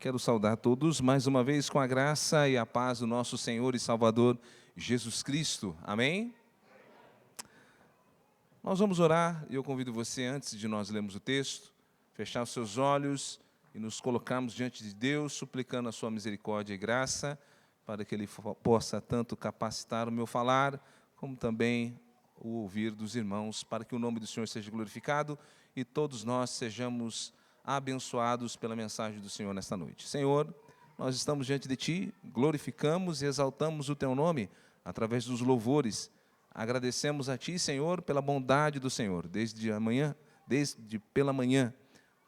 Quero saudar todos mais uma vez com a graça e a paz do nosso Senhor e Salvador Jesus Cristo. Amém? Nós vamos orar e eu convido você, antes de nós lermos o texto, fechar os seus olhos e nos colocarmos diante de Deus, suplicando a sua misericórdia e graça, para que Ele possa tanto capacitar o meu falar, como também o ouvir dos irmãos, para que o nome do Senhor seja glorificado e todos nós sejamos abençoados pela mensagem do Senhor nesta noite. Senhor, nós estamos diante de Ti, glorificamos e exaltamos o Teu nome através dos louvores. Agradecemos a Ti, Senhor, pela bondade do Senhor, desde pela manhã,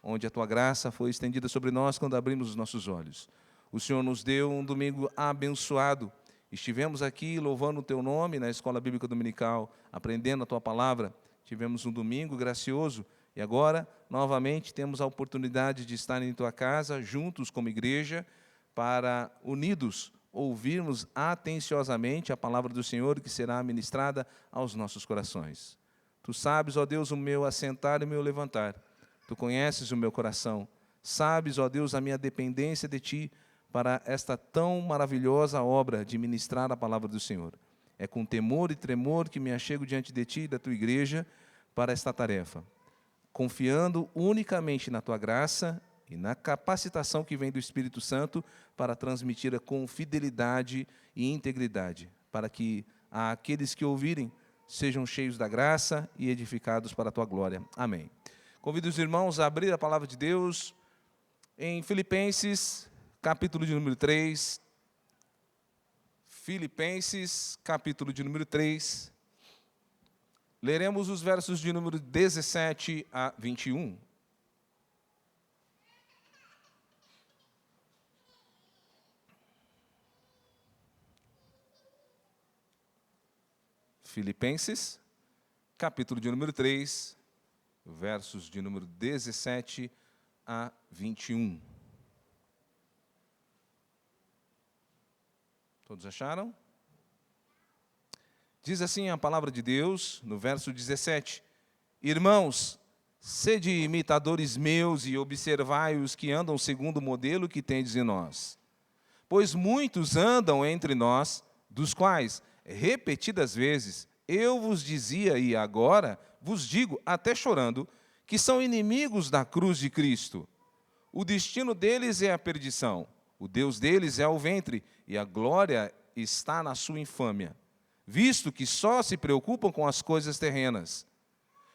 onde a Tua graça foi estendida sobre nós quando abrimos os nossos olhos. O Senhor nos deu um domingo abençoado. Estivemos aqui louvando o Teu nome na Escola Bíblica Dominical, aprendendo a Tua palavra. Tivemos um domingo gracioso. E agora, novamente, temos a oportunidade de estar em Tua casa, juntos como igreja, para, unidos, ouvirmos atenciosamente a palavra do Senhor que será ministrada aos nossos corações. Tu sabes, ó Deus, o meu assentar e o meu levantar. Tu conheces o meu coração. Sabes, ó Deus, a minha dependência de Ti para esta tão maravilhosa obra de ministrar a palavra do Senhor. É com temor e tremor que me achego diante de Ti e da Tua igreja para esta tarefa, confiando unicamente na Tua graça e na capacitação que vem do Espírito Santo para transmitir-a com fidelidade e integridade, para que aqueles que ouvirem sejam cheios da graça e edificados para a Tua glória. Amém. Convido os irmãos a abrir a palavra de Deus em Filipenses, capítulo de número 3. Filipenses, capítulo de número 3. Leremos os versos de número 17 a 21. Filipenses, capítulo de número 3, versos de número 17 a 21. Todos acharam? Diz assim a palavra de Deus, no verso 17: Irmãos, sede imitadores meus e observai os que andam segundo o modelo que tendes em nós. Pois muitos andam entre nós, dos quais, repetidas vezes, eu vos dizia e agora vos digo, até chorando, que são inimigos da cruz de Cristo. O destino deles é a perdição, o Deus deles é o ventre, e a glória está na sua infâmia, visto que só se preocupam com as coisas terrenas.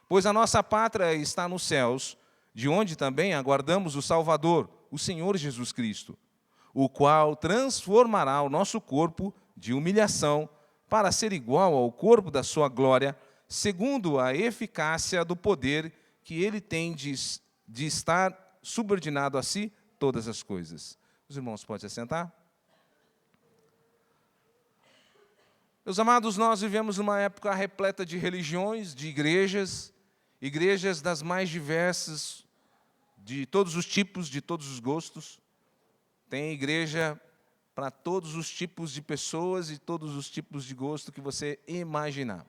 Pois a nossa pátria está nos céus, de onde também aguardamos o Salvador, o Senhor Jesus Cristo, o qual transformará o nosso corpo de humilhação para ser igual ao corpo da sua glória, segundo a eficácia do poder que Ele tem de estar subordinado a si todas as coisas. Os irmãos podem se assentar? Meus amados, nós vivemos numa época repleta de religiões, de igrejas das mais diversas, de todos os tipos, de todos os gostos. Tem igreja para todos os tipos de pessoas e todos os tipos de gosto que você imaginar.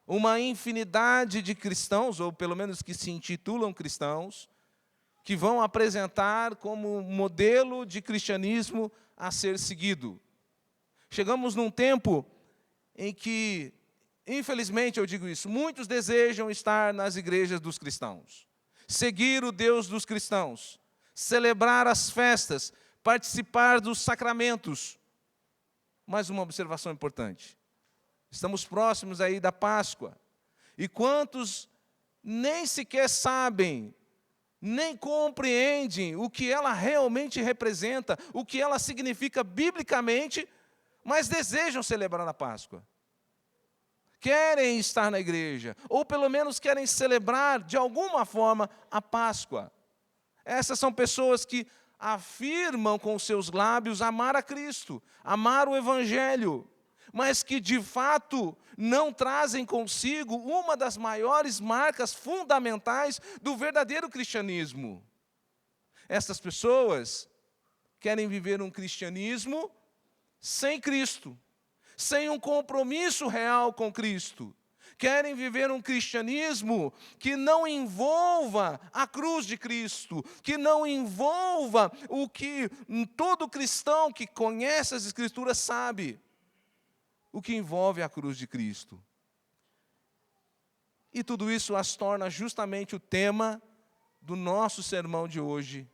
Uma infinidade de cristãos, ou pelo menos que se intitulam cristãos, que vão apresentar como modelo de cristianismo a ser seguido. Chegamos num tempo em que, infelizmente eu digo isso, muitos desejam estar nas igrejas dos cristãos, seguir o Deus dos cristãos, celebrar as festas, participar dos sacramentos. Mais uma observação importante. Estamos próximos aí da Páscoa. E quantos nem sequer sabem, nem compreendem o que ela realmente representa, o que ela significa biblicamente, mas desejam celebrar a Páscoa. Querem estar na igreja, ou pelo menos querem celebrar de alguma forma a Páscoa. Essas são pessoas que afirmam com seus lábios amar a Cristo, amar o Evangelho, mas que de fato não trazem consigo uma das maiores marcas fundamentais do verdadeiro cristianismo. Essas pessoas querem viver um cristianismo sem Cristo, sem um compromisso real com Cristo. querem viver um cristianismo que não envolva a cruz de Cristo, que não envolva o que todo cristão que conhece as Escrituras sabe, o que envolve a cruz de Cristo. E tudo isso as torna justamente o tema do nosso sermão de hoje.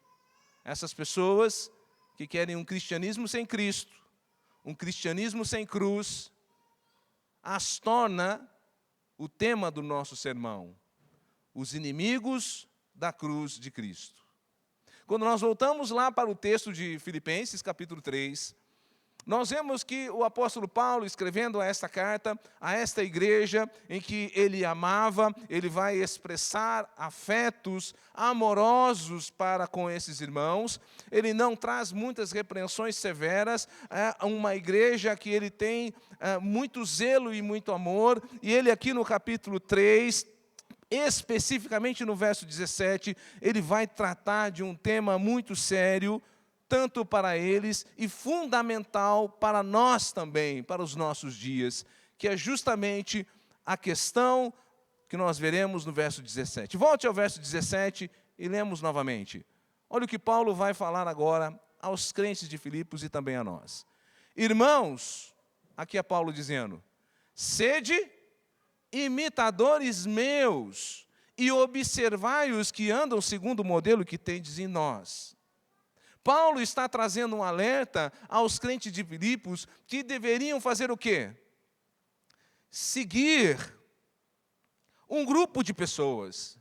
Essas pessoas que querem um cristianismo sem Cristo, um cristianismo sem cruz, as torna o tema do nosso sermão, os inimigos da cruz de Cristo. Quando nós voltamos lá para o texto de Filipenses, capítulo 3, nós vemos que o apóstolo Paulo, escrevendo esta carta a esta igreja em que ele amava, ele vai expressar afetos amorosos para com esses irmãos. Ele não traz muitas repreensões severas, é uma igreja que ele tem muito zelo e muito amor, e ele aqui no capítulo 3, especificamente no verso 17, ele vai tratar de um tema muito sério, tanto para eles e fundamental para nós também, para os nossos dias, que é justamente a questão que nós veremos no verso 17. Volte ao verso 17 e lemos novamente. Olha o que Paulo vai falar agora aos crentes de Filipos e também a nós. Irmãos, aqui é Paulo dizendo, sede imitadores meus e observai os que andam segundo o modelo que tendes em nós. Paulo está trazendo um alerta aos crentes de Filipos que deveriam fazer o quê? Seguir um grupo de pessoas.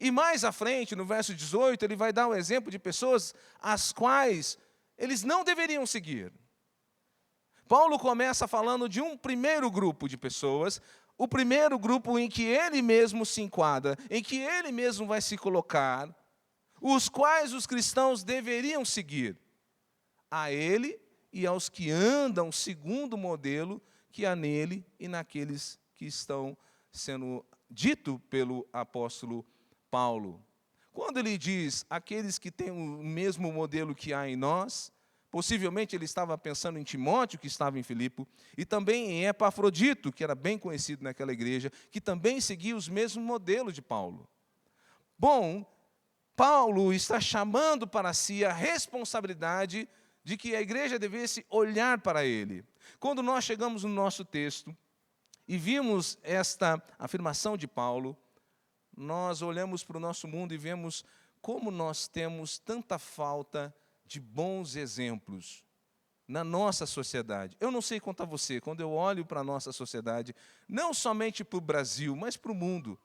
E mais à frente, no verso 18, ele vai dar um exemplo de pessoas as quais eles não deveriam seguir. Paulo começa falando de um primeiro grupo de pessoas, o primeiro grupo em que ele mesmo se enquadra, em que ele mesmo vai se colocar, os quais os cristãos deveriam seguir, a ele e aos que andam segundo o modelo que há nele e naqueles que estão sendo dito pelo apóstolo Paulo. Quando ele diz aqueles que têm o mesmo modelo que há em nós, possivelmente ele estava pensando em Timóteo, que estava em Filipe, e também em Epafrodito, que era bem conhecido naquela igreja, que também seguia os mesmos modelos de Paulo. Bom, Paulo está chamando para si a responsabilidade de que a igreja devesse olhar para ele. Quando nós chegamos no nosso texto e vimos esta afirmação de Paulo, nós olhamos para o nosso mundo e vemos como nós temos tanta falta de bons exemplos na nossa sociedade. Eu não sei quanto a você, quando eu olho para a nossa sociedade, não somente para o Brasil, mas para o mundo,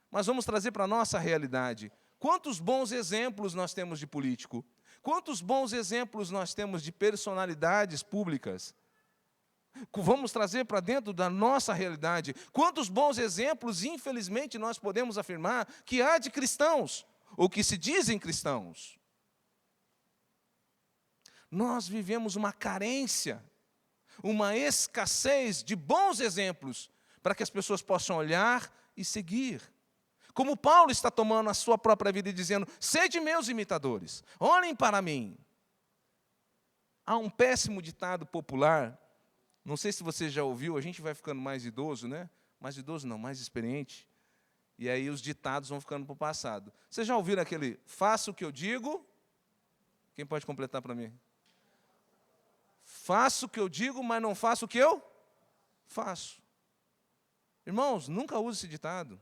mas vamos trazer para a nossa realidade. Quantos bons exemplos nós temos de político? Quantos bons exemplos nós temos de personalidades públicas? Vamos trazer para dentro da nossa realidade. Quantos bons exemplos, infelizmente, nós podemos afirmar que há de cristãos, ou que se dizem cristãos? Nós vivemos uma carência, uma escassez de bons exemplos para que as pessoas possam olhar e seguir. Como Paulo está tomando a sua própria vida e dizendo, sede meus imitadores, olhem para mim. Há um péssimo ditado popular, não sei se você já ouviu, a gente vai ficando mais idoso, né? Mais idoso não, mais experiente. E aí os ditados vão ficando para o passado. Vocês já ouviram aquele, faça o que eu digo? Quem pode completar para mim? Faço o que eu digo, mas não faço o que eu faço. Irmãos, nunca use esse ditado.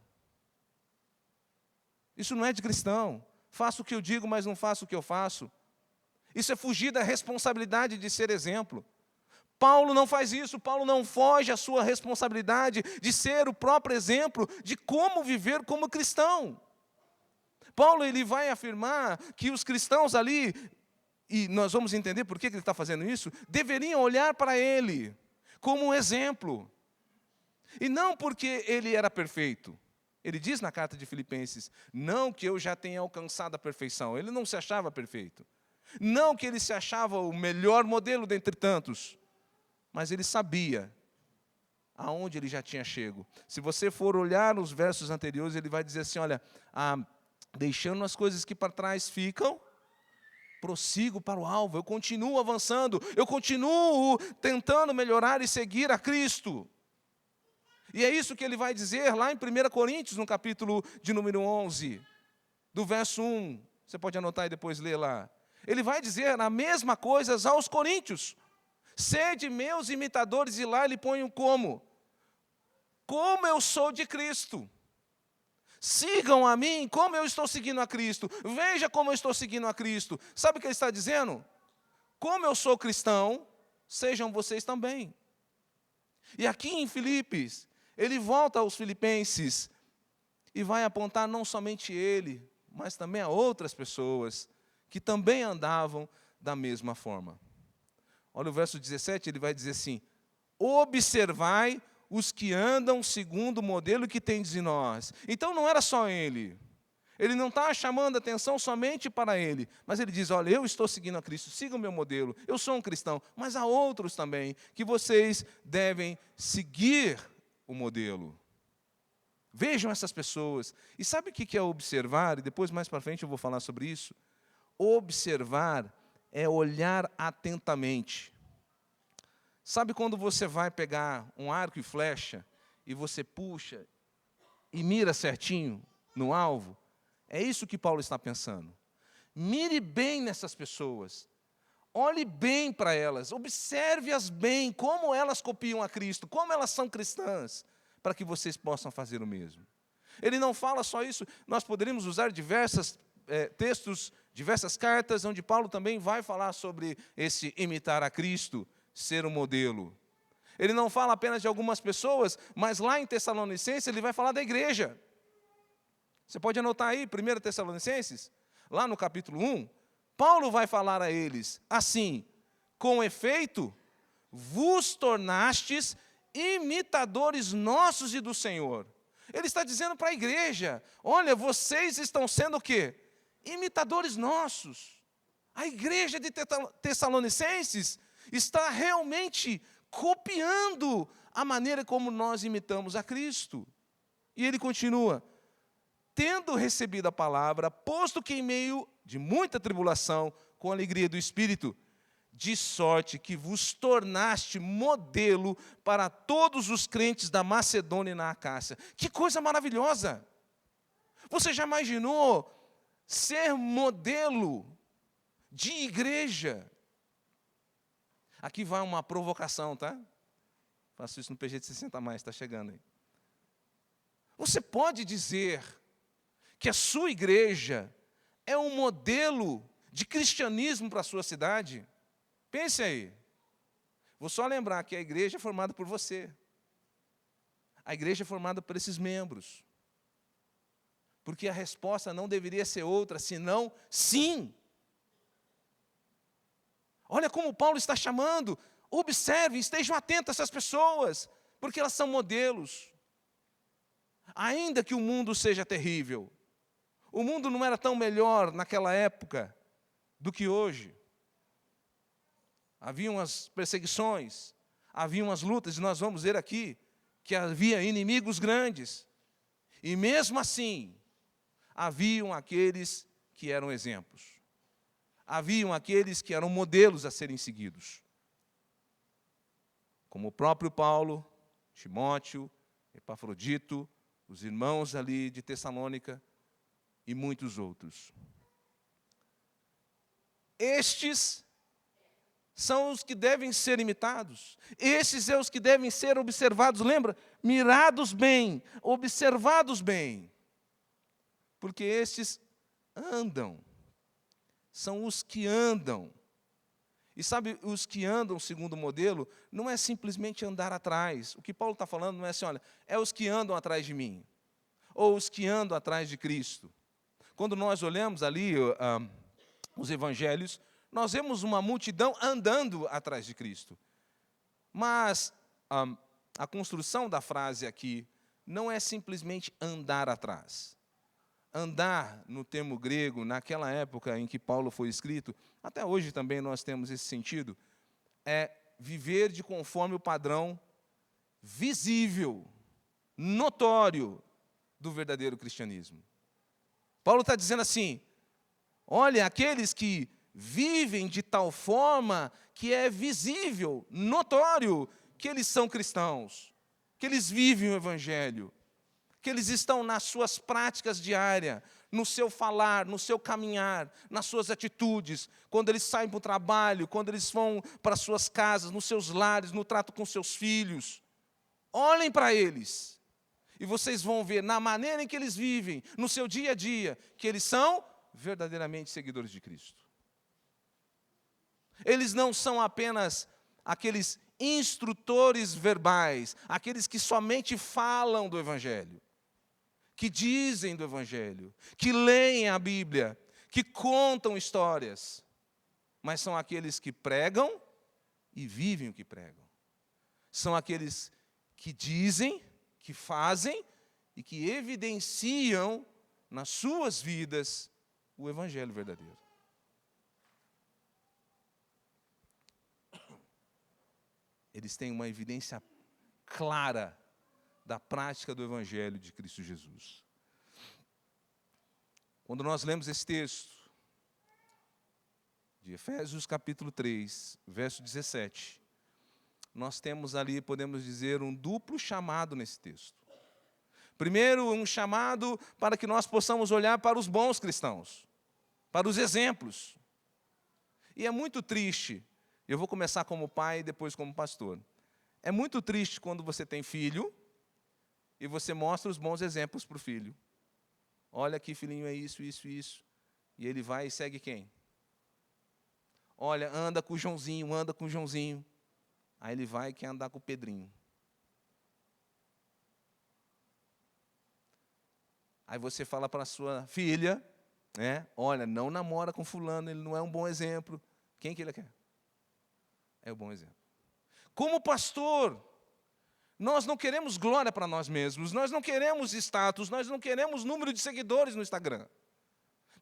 Isso não é de cristão. Faço o que eu digo, mas não faço o que eu faço. Isso é fugir da responsabilidade de ser exemplo. Paulo não faz isso, Paulo não foge à sua responsabilidade de ser o próprio exemplo de como viver como cristão. Paulo ele vai afirmar que os cristãos ali, e nós vamos entender por que ele está fazendo isso, deveriam olhar para ele como um exemplo. E não porque ele era perfeito. Ele diz na carta de Filipenses, não que eu já tenha alcançado a perfeição. Ele não se achava perfeito. Não que ele se achava o melhor modelo dentre tantos. Mas ele sabia aonde ele já tinha chego. Se você for olhar nos versos anteriores, ele vai dizer assim, olha, deixando as coisas que para trás ficam, prossigo para o alvo, eu continuo avançando, eu continuo tentando melhorar e seguir a Cristo. E é isso que ele vai dizer lá em 1 Coríntios, no capítulo de número 11, do verso 1. Você pode anotar e depois ler lá. Ele vai dizer a mesma coisa aos coríntios. Sede meus imitadores, e lá ele põe um como? Como eu sou de Cristo. Sigam a mim como eu estou seguindo a Cristo. Veja como eu estou seguindo a Cristo. Sabe o que ele está dizendo? Como eu sou cristão, sejam vocês também. E aqui em Filipos, ele volta aos filipenses e vai apontar não somente ele, mas também a outras pessoas que também andavam da mesma forma. Olha o verso 17, ele vai dizer assim: observai os que andam segundo o modelo que tendes em nós. Então não era só ele. Ele não está chamando a atenção somente para ele, mas ele diz, olha, eu estou seguindo a Cristo, siga o meu modelo, eu sou um cristão, mas há outros também que vocês devem seguir o modelo. Vejam essas pessoas. E sabe o que é observar? E depois, mais para frente, eu vou falar sobre isso. Observar é olhar atentamente. Sabe quando você vai pegar um arco e flecha e você puxa e mira certinho no alvo? É isso que Paulo está pensando. Mire bem nessas pessoas. Olhe bem para elas. Observe-as bem, como elas copiam a Cristo, como elas são cristãs, para que vocês possam fazer o mesmo. Ele não fala só isso. Nós poderíamos usar diversos textos, diversas cartas, onde Paulo também vai falar sobre esse imitar a Cristo, ser um modelo. Ele não fala apenas de algumas pessoas, mas lá em Tessalonicenses ele vai falar da igreja. Você pode anotar aí, 1 Tessalonicenses, lá no capítulo 1, Paulo vai falar a eles assim: com efeito, vos tornastes imitadores nossos e do Senhor. Ele está dizendo para a igreja, olha, vocês estão sendo o quê? Imitadores nossos. A igreja de Tessalonicenses está realmente copiando a maneira como nós imitamos a Cristo. E ele continua: tendo recebido a palavra, posto que em meio de muita tribulação, com alegria do Espírito, de sorte que vos tornaste modelo para todos os crentes da Macedônia e na Acácia. Que coisa maravilhosa! Você já imaginou ser modelo de igreja? Aqui vai uma provocação, tá? Faço isso no PG de 60+, está chegando aí. Você pode dizer que a sua igreja é um modelo de cristianismo para a sua cidade? Pense aí. Vou só lembrar que a igreja é formada por você. A igreja é formada por esses membros. Porque a resposta não deveria ser outra, senão sim. Olha como Paulo está chamando. Observem, estejam atentos a essas pessoas, porque elas são modelos. Ainda que o mundo seja terrível, o mundo não era tão melhor naquela época do que hoje. Haviam as perseguições, haviam as lutas, e nós vamos ver aqui que havia inimigos grandes. E mesmo assim, haviam aqueles que eram exemplos. Haviam aqueles que eram modelos a serem seguidos. Como o próprio Paulo, Timóteo, Epafrodito, os irmãos ali de Tessalônica e muitos outros. Estes são os que devem ser imitados. Esses são os que devem ser observados. Lembra? Mirados bem, observados bem. Porque estes andam. São os que andam. E sabe, os que andam segundo o modelo, não é simplesmente andar atrás. O que Paulo está falando não é assim, olha, é os que andam atrás de mim. Ou os que andam atrás de Cristo. Quando nós olhamos ali os evangelhos, nós vemos uma multidão andando atrás de Cristo. Mas a construção da frase aqui não é simplesmente andar atrás. Andar, no termo grego, naquela época em que Paulo foi escrito, até hoje também nós temos esse sentido, é viver de conforme o padrão visível, notório do verdadeiro cristianismo. Paulo está dizendo assim, olha, aqueles que vivem de tal forma que é visível, notório, que eles são cristãos. que eles vivem o Evangelho, que eles estão nas suas práticas diárias, no seu falar, no seu caminhar, nas suas atitudes, quando eles saem para o trabalho, quando eles vão para as suas casas, nos seus lares, no trato com seus filhos. Olhem para eles, e vocês vão ver, na maneira em que eles vivem, no seu dia a dia, que eles são verdadeiramente seguidores de Cristo. Eles não são apenas aqueles instrutores verbais, aqueles que somente falam do Evangelho, que dizem do Evangelho, que leem a Bíblia, que contam histórias, mas são aqueles que pregam e vivem o que pregam. São aqueles que dizem, que fazem e que evidenciam nas suas vidas o Evangelho verdadeiro. Eles têm uma evidência clara da prática do Evangelho de Cristo Jesus. Quando nós lemos esse texto, de Efésios capítulo 3, verso 17, nós temos ali, podemos dizer, um duplo chamado nesse texto. Primeiro, um chamado para que nós possamos olhar para os bons cristãos, para os exemplos. E é muito triste, eu vou começar como pai e depois como pastor. É muito triste quando você tem filho e você mostra os bons exemplos para o filho. Olha aqui, filhinho, é isso, isso, isso. E ele vai e segue quem? Olha, anda com o Joãozinho, anda com o Joãozinho. Aí ele vai e quer andar com o Pedrinho. Aí você fala para a sua filha, né? Olha, não namora com fulano, ele não é um bom exemplo. Quem que ele quer? É o bom exemplo. Como pastor, nós não queremos glória para nós mesmos, nós não queremos status, nós não queremos número de seguidores no Instagram.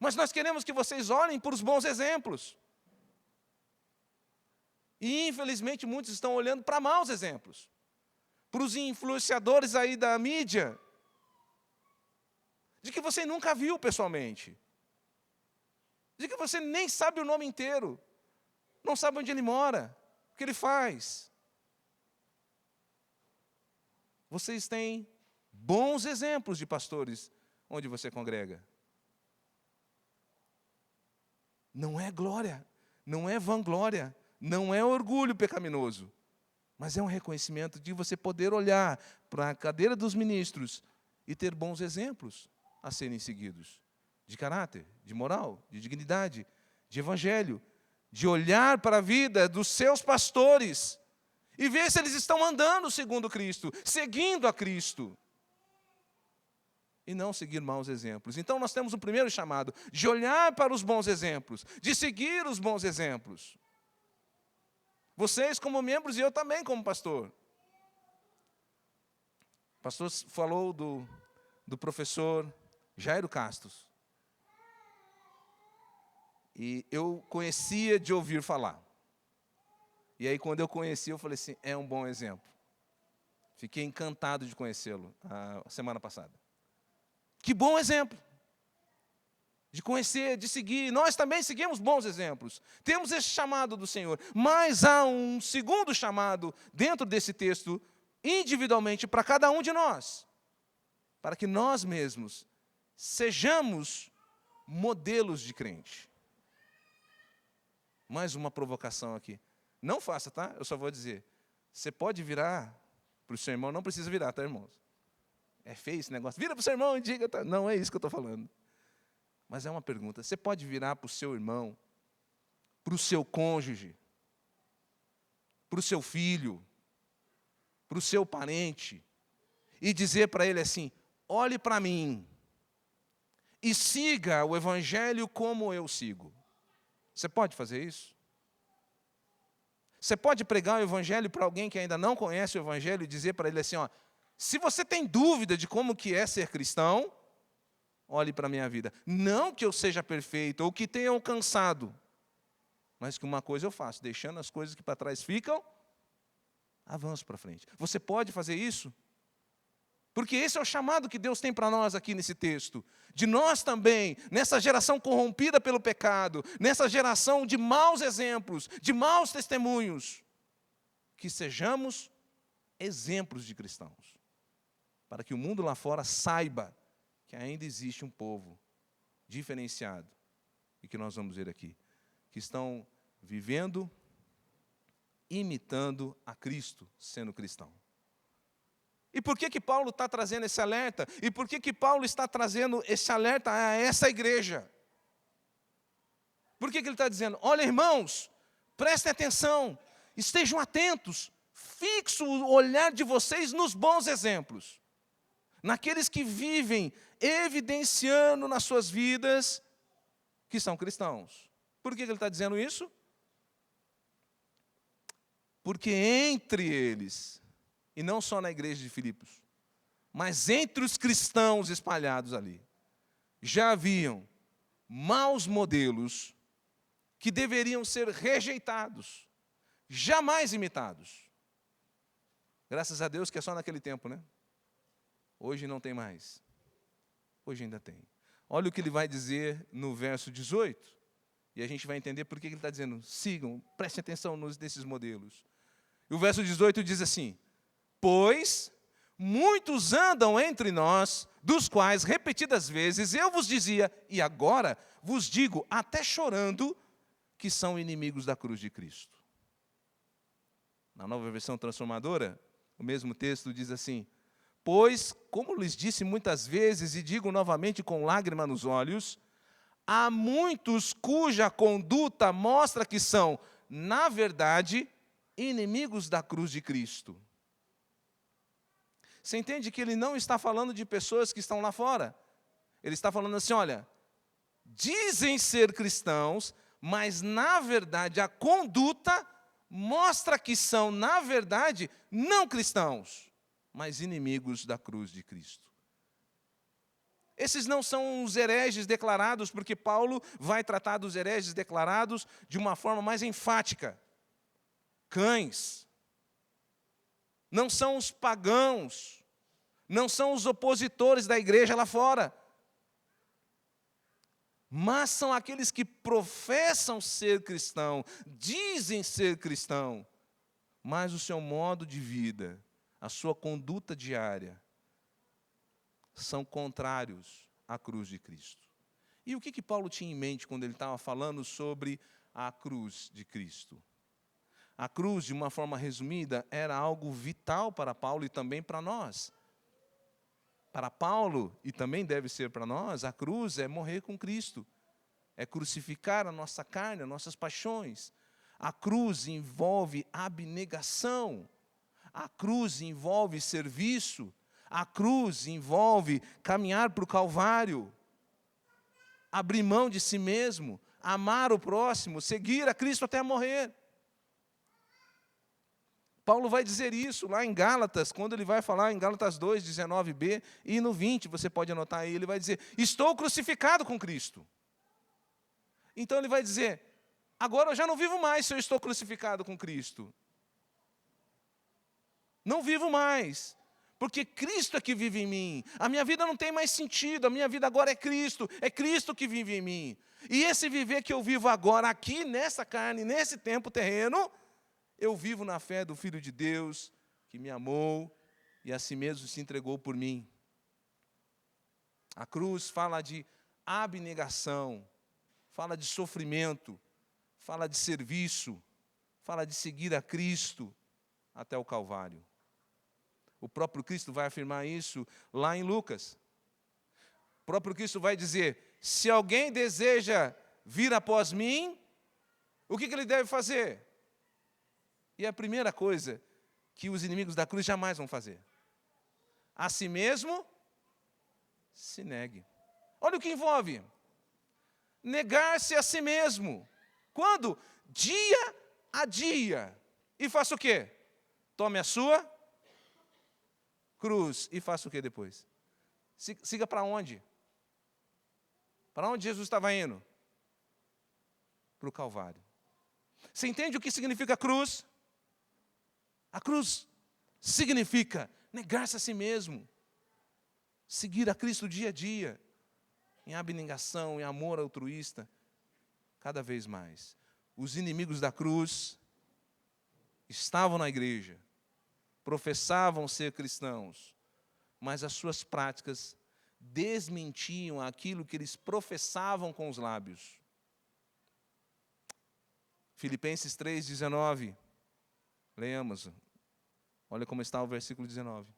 Mas nós queremos que vocês olhem para os bons exemplos. E, infelizmente, muitos estão olhando para maus exemplos. Para os influenciadores aí da mídia, de que você nunca viu pessoalmente. De que você nem sabe o nome inteiro. Não sabe onde ele mora, o que ele faz. Vocês têm bons exemplos de pastores onde você congrega. Não é glória, não é vanglória, não é orgulho pecaminoso, mas é um reconhecimento de você poder olhar para a cadeira dos ministros e ter bons exemplos a serem seguidos, de caráter, de moral, de dignidade, de evangelho, de olhar para a vida dos seus pastores e ver se eles estão andando segundo Cristo, seguindo a Cristo, e não seguir maus exemplos. Então nós temos o primeiro chamado, de olhar para os bons exemplos, de seguir os bons exemplos. Vocês como membros e eu também como pastor. O pastor falou do professor Jairo Castos. E eu conhecia de ouvir falar. E aí quando eu conheci, eu falei assim, é um bom exemplo. Fiquei encantado de conhecê-lo a semana passada. Que bom exemplo. De conhecer, de seguir. Nós também seguimos bons exemplos. Temos esse chamado do Senhor. Mas há um segundo chamado dentro desse texto, individualmente, para cada um de nós. Para que nós mesmos sejamos modelos de crente. Mais uma provocação aqui. Não faça, tá? Eu só vou dizer. Você pode virar para o seu irmão, não precisa virar, tá, irmãos? É feio esse negócio. Vira para o seu irmão e diga, tá? Não é isso que eu estou falando. Mas é uma pergunta. Você pode virar para o seu irmão, para o seu cônjuge, para o seu filho, para o seu parente, e dizer para ele assim, olhe para mim e siga o Evangelho como eu sigo. Você pode fazer isso? Você pode pregar o Evangelho para alguém que ainda não conhece o Evangelho e dizer para ele assim, ó, se você tem dúvida de como que é ser cristão, olhe para a minha vida. Não que eu seja perfeito ou que tenha alcançado, mas que uma coisa eu faço, deixando as coisas que para trás ficam, avanço para frente. Você pode fazer isso? Porque esse é o chamado que Deus tem para nós aqui nesse texto. De nós também, nessa geração corrompida pelo pecado, nessa geração de maus exemplos, de maus testemunhos, que sejamos exemplos de cristãos, para que o mundo lá fora saiba que ainda existe um povo diferenciado, e que nós vamos ver aqui, que estão vivendo, imitando a Cristo, sendo cristão. E por que Paulo está trazendo esse alerta? E por que Paulo está trazendo esse alerta a essa igreja? Por que ele está dizendo, olha irmãos, prestem atenção, estejam atentos, fixo o olhar de vocês nos bons exemplos, naqueles que vivem evidenciando nas suas vidas que são cristãos. Por que ele está dizendo isso? Porque entre eles, e não só na igreja de Filipos, mas entre os cristãos espalhados ali, já haviam maus modelos que deveriam ser rejeitados, jamais imitados. Graças a Deus que é só naquele tempo, né? Hoje não tem mais. Hoje ainda tem. Olha o que ele vai dizer no verso 18, e a gente vai entender por que ele está dizendo, sigam, prestem atenção nesses modelos. E o verso 18 diz assim, pois muitos andam entre nós, dos quais repetidas vezes eu vos dizia, e agora vos digo, até chorando, que são inimigos da cruz de Cristo. Na Nova Versão Transformadora, o mesmo texto diz assim, pois, como lhes disse muitas vezes, e digo novamente com lágrima nos olhos, há muitos cuja conduta mostra que são, na verdade, inimigos da cruz de Cristo. Você entende que ele não está falando de pessoas que estão lá fora. Ele está falando assim, olha, dizem ser cristãos, mas, na verdade, a conduta mostra que são, na verdade, não cristãos, mas inimigos da cruz de Cristo. Esses não são os hereges declarados, porque Paulo vai tratar dos hereges declarados de uma forma mais enfática. Cães. Não são os pagãos. Não são os opositores da igreja lá fora. Mas são aqueles que professam ser cristão, dizem ser cristão, mas o seu modo de vida, a sua conduta diária, são contrários à cruz de Cristo. E o que Paulo tinha em mente quando ele estava falando sobre a cruz de Cristo? A cruz, de uma forma resumida, era algo vital para Paulo e também para nós. Para Paulo, e também deve ser para nós, a cruz é morrer com Cristo. É crucificar a nossa carne, as nossas paixões. A cruz envolve abnegação. A cruz envolve serviço. A cruz envolve caminhar para o Calvário. Abrir mão de si mesmo. Amar o próximo. Seguir a Cristo até morrer. Paulo vai dizer isso lá em Gálatas, quando ele vai falar em Gálatas 2, 19b, e no 20, você pode anotar aí, ele vai dizer, estou crucificado com Cristo. Então ele vai dizer, agora eu já não vivo mais se eu estou crucificado com Cristo. Não vivo mais, porque Cristo é que vive em mim. A minha vida não tem mais sentido, a minha vida agora é Cristo que vive em mim. E esse viver que eu vivo agora, aqui nessa carne, nesse tempo terreno, eu vivo na fé do Filho de Deus, que me amou e a si mesmo se entregou por mim. A cruz fala de abnegação, fala de sofrimento, fala de serviço, fala de seguir a Cristo até o Calvário. O próprio Cristo vai afirmar isso lá em Lucas. O próprio Cristo vai dizer, se alguém deseja vir após mim, o que ele deve fazer? E a primeira coisa que os inimigos da cruz jamais vão fazer. A si mesmo, se negue. Olha o que envolve. Negar-se a si mesmo. Quando? Dia a dia. E faça o quê? Tome a sua cruz. E faça o quê depois? Siga para onde? Para onde Jesus estava indo? Para o Calvário. Você entende o que significa cruz? A cruz significa negar-se a si mesmo, seguir a Cristo dia a dia, em abnegação, em amor altruísta, cada vez mais. Os inimigos da cruz estavam na igreja, professavam ser cristãos, mas as suas práticas desmentiam aquilo que eles professavam com os lábios. Filipenses 3,19. Leamos. Olha como está o versículo 19.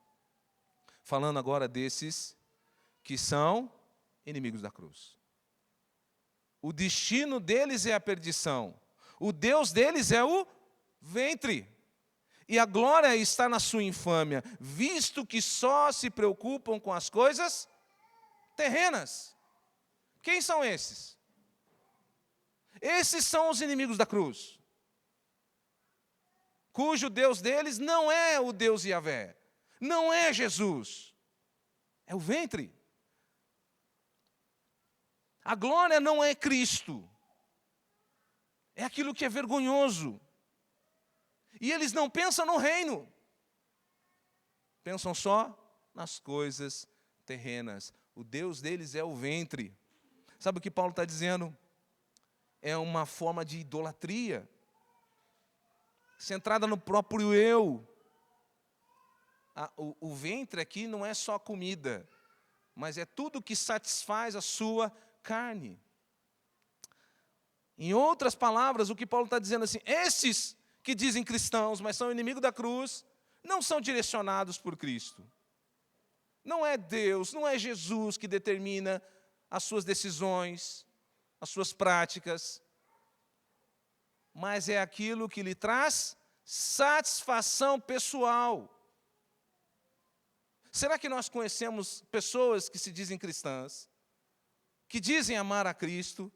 Falando agora desses que são inimigos da cruz. O destino deles é a perdição. O Deus deles é o ventre. E a glória está na sua infâmia, visto que só se preocupam com as coisas terrenas. Quem são esses? Esses são os inimigos da cruz, cujo Deus deles não é o Deus Yahvé, não é Jesus, é o ventre. A glória não é Cristo, é aquilo que é vergonhoso. E eles não pensam no reino, pensam só nas coisas terrenas. O Deus deles é o ventre. Sabe o que Paulo está dizendo? É uma forma de idolatria, centrada no próprio eu. O ventre aqui não é só comida, mas é tudo que satisfaz a sua carne. Em outras palavras, o que Paulo está dizendo assim, esses que dizem cristãos, mas são inimigos da cruz, não são direcionados por Cristo. Não é Deus, não é Jesus que determina as suas decisões, as suas práticas, mas é aquilo que lhe traz satisfação pessoal. Será que nós conhecemos pessoas que se dizem cristãs, que dizem amar a Cristo,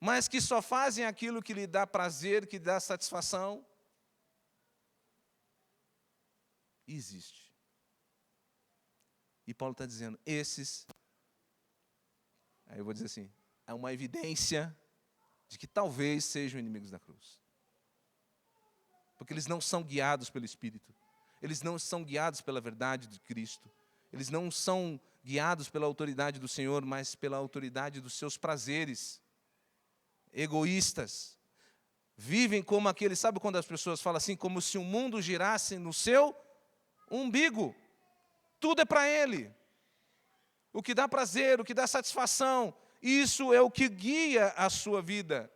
mas que só fazem aquilo que lhe dá prazer, que dá satisfação? Existe. E Paulo está dizendo, esses, aí eu vou dizer assim, é uma evidência de que talvez sejam inimigos da cruz. Porque eles não são guiados pelo Espírito. Eles não são guiados pela verdade de Cristo. Eles não são guiados pela autoridade do Senhor, mas pela autoridade dos seus prazeres. Egoístas. Vivem como aqueles, sabe quando as pessoas falam assim, como se o mundo girasse no seu umbigo. Tudo é para ele. O que dá prazer, o que dá satisfação, isso é o que guia a sua vida.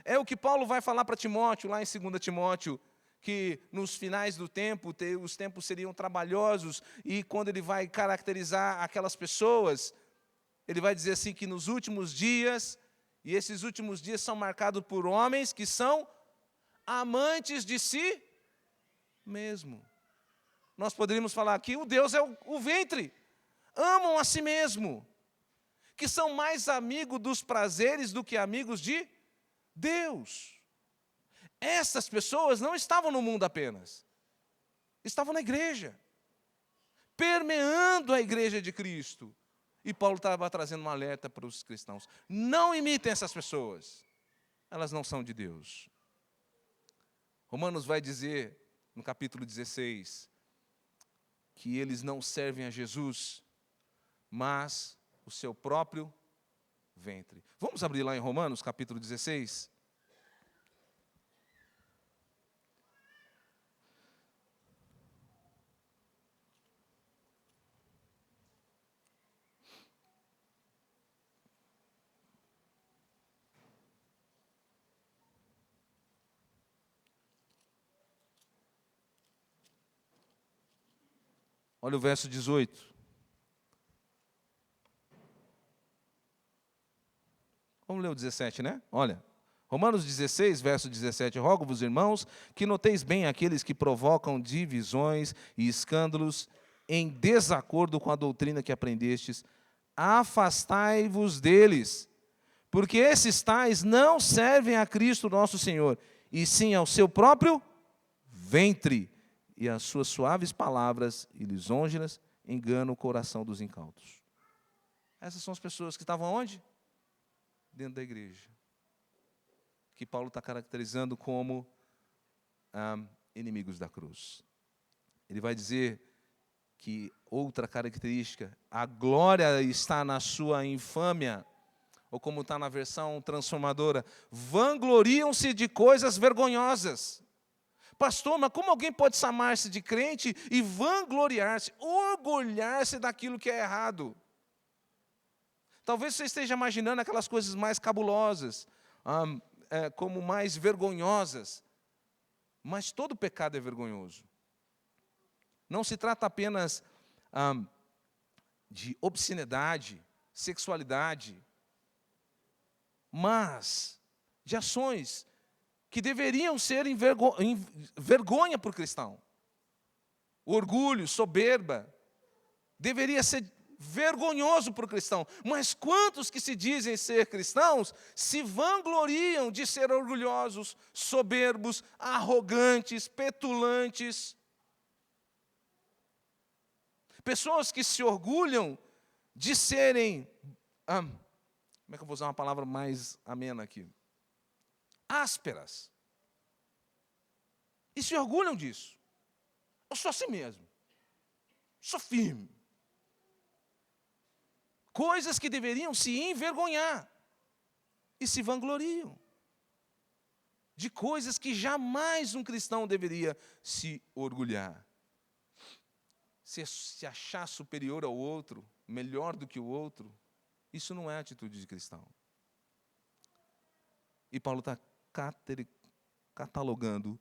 É o que Paulo vai falar para Timóteo, lá em 2 Timóteo, que nos finais do tempo, os tempos seriam trabalhosos, e quando ele vai caracterizar aquelas pessoas, ele vai dizer assim que nos últimos dias, e esses últimos dias são marcados por homens que são amantes de si mesmo. Nós poderíamos falar aqui, o Deus é o ventre, amam a si mesmo, que são mais amigos dos prazeres do que amigos de Deus. Essas pessoas não estavam no mundo apenas, estavam na igreja, permeando a igreja de Cristo. E Paulo estava trazendo um alerta para os cristãos. Não imitem essas pessoas, elas não são de Deus. Romanos vai dizer, no capítulo 16, que eles não servem a Jesus, mas o seu próprio ventre. Vamos abrir lá em Romanos, capítulo 16. Olha o verso 18. Vamos ler o 17, né? Olha, Romanos 16, verso 17. Rogo-vos, irmãos, que noteis bem aqueles que provocam divisões e escândalos em desacordo com a doutrina que aprendestes. Afastai-vos deles, porque esses tais não servem a Cristo nosso Senhor, e sim ao seu próprio ventre, e as suas suaves palavras e lisonjas enganam o coração dos incautos. Essas são as pessoas que estavam onde? Dentro da igreja. Que Paulo está caracterizando como inimigos da cruz. Ele vai dizer que outra característica, a glória está na sua infâmia, ou como está na versão transformadora, vangloriam-se de coisas vergonhosas. Pastor, mas como alguém pode chamar-se de crente e vangloriar-se, orgulhar-se daquilo que é errado? Talvez você esteja imaginando aquelas coisas mais cabulosas, como mais vergonhosas. Mas todo pecado é vergonhoso. Não se trata apenas de obscenidade, sexualidade, mas de ações que deveriam ser vergonha para o cristão. Orgulho, soberba, deveria ser vergonhoso para o cristão. Mas quantos que se dizem ser cristãos se vangloriam de ser orgulhosos, soberbos, arrogantes, petulantes? Pessoas que se orgulham de serem, como é que eu vou usar uma palavra mais amena aqui? Ásperas. E se orgulham disso. Eu sou assim mesmo. Sou firme. Coisas que deveriam se envergonhar. E se vangloriam. De coisas que jamais um cristão deveria se orgulhar. Se achar superior ao outro, melhor do que o outro, isso não é atitude de cristão. E Paulo está catalogando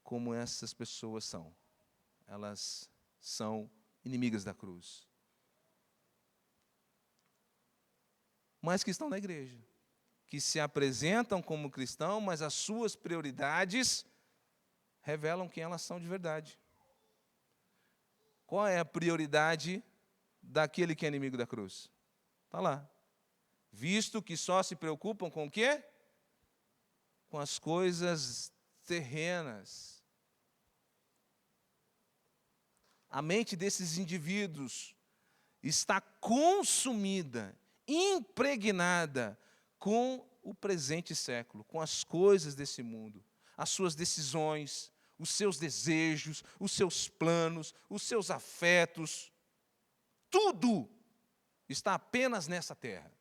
como essas pessoas são. Elas são inimigas da cruz. Mas que estão na igreja. Que se apresentam como cristão, mas as suas prioridades revelam quem elas são de verdade. Qual é a prioridade daquele que é inimigo da cruz? Está lá. Visto que só se preocupam com o quê? Com as coisas terrenas. A mente desses indivíduos está consumida, impregnada com o presente século, com as coisas desse mundo, as suas decisões, os seus desejos, os seus planos, os seus afetos. Tudo está apenas nessa terra.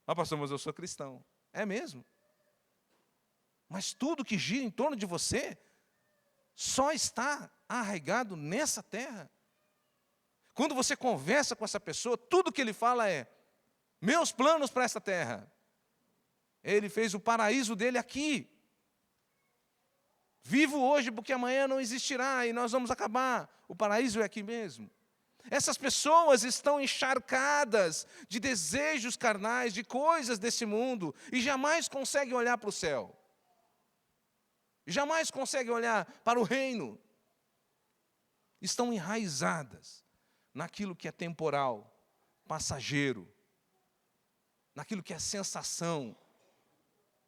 Pastor, mas eu sou cristão. É mesmo? Mas tudo que gira em torno de você só está arraigado nessa terra. Quando você conversa com essa pessoa, tudo que ele fala é: meus planos para essa terra. Ele fez o paraíso dele aqui. Vivo hoje porque amanhã não existirá e nós vamos acabar. O paraíso é aqui mesmo. Essas pessoas estão encharcadas de desejos carnais, de coisas desse mundo, e jamais conseguem olhar para o céu. Jamais conseguem olhar para o reino. Estão enraizadas naquilo que é temporal, passageiro, naquilo que é sensação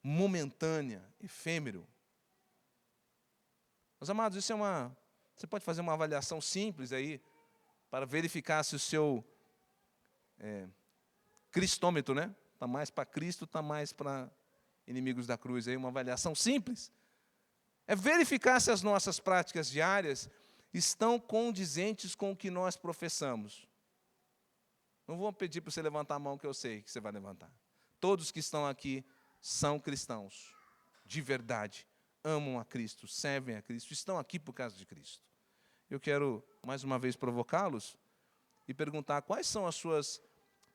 momentânea, efêmero. Meus amados, isso você pode fazer uma avaliação simples aí, para verificar se o seu cristômetro, né? Está mais para Cristo, está mais para inimigos da cruz. Aí uma avaliação simples. É verificar se as nossas práticas diárias estão condizentes com o que nós professamos. Não vou pedir para você levantar a mão, que eu sei que você vai levantar. Todos que estão aqui são cristãos, de verdade, amam a Cristo, servem a Cristo, estão aqui por causa de Cristo. Eu quero, mais uma vez, provocá-los e perguntar quais são as suas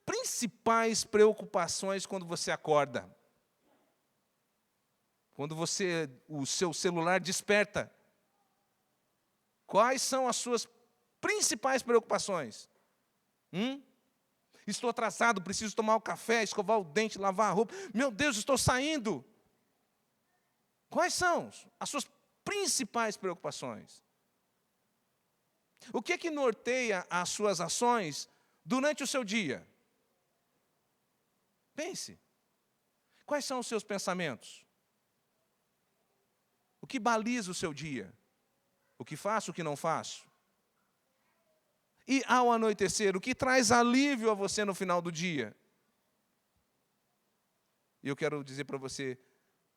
principais preocupações quando você acorda. Quando o seu celular desperta. Quais são as suas principais preocupações? Estou atrasado, preciso tomar o café, escovar o dente, lavar a roupa. Meu Deus, estou saindo. Quais são as suas principais preocupações? O que é que norteia as suas ações durante o seu dia? Pense. Quais são os seus pensamentos? O que baliza o seu dia? O que faço, o que não faço? E ao anoitecer, o que traz alívio a você no final do dia? E eu quero dizer para você,